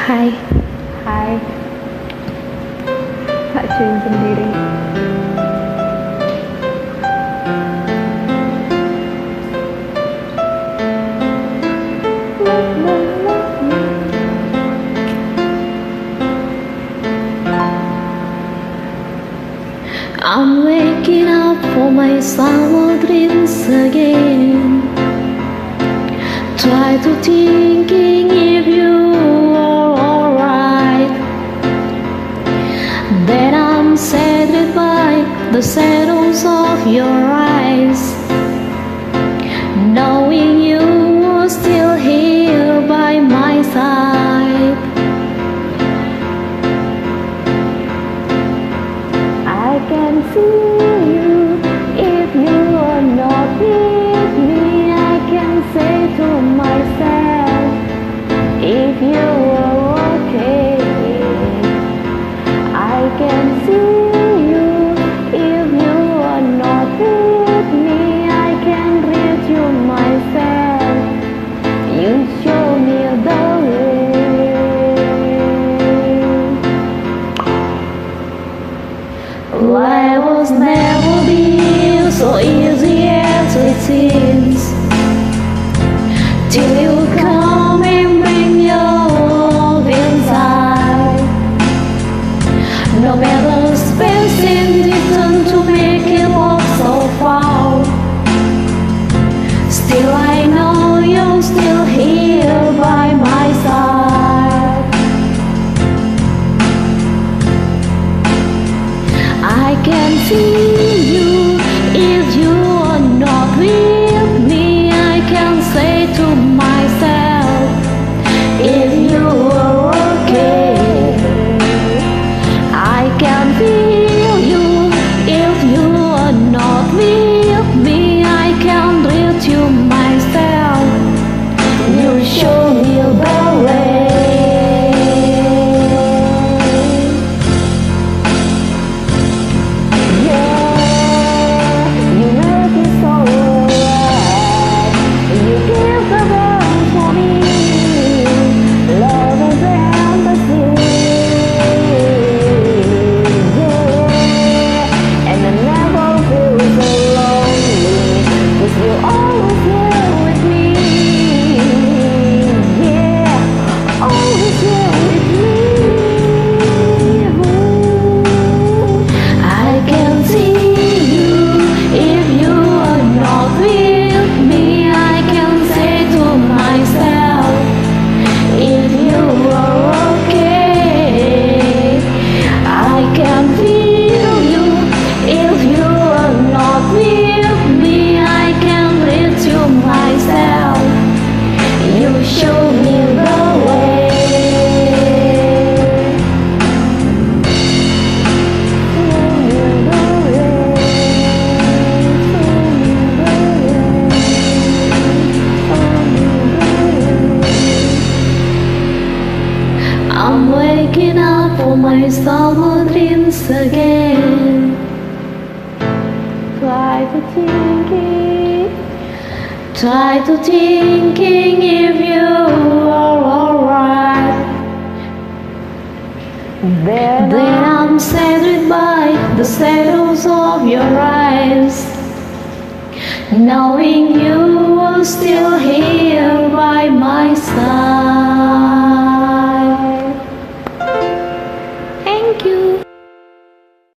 Hai, Hai, tak cuy sendiri. I'm waking up for my summer dreams again. Try to thinking if you are alright. Then I'm saddened by the shadows of your eyes, knowing you are still here by my side. I can see you if you are not with me. I can say to myself, if you are okay. I can see you if you are not with me. I can read you myself. You show me the way. Life was never been so easy as it seems, till you come and bring your love inside. No matter space and distance to make it walk so far, still I know you're still here by my side. I can see you if you are not with me. I can say to myself, if you are okay. I can feel you if you are not with me. I can read you myself. You show me the way. I'm waking up for my summer dreams again. Try to thinking if you are alright. Then I'm saddened by the shadows of your eyes, knowing you are still here by my side.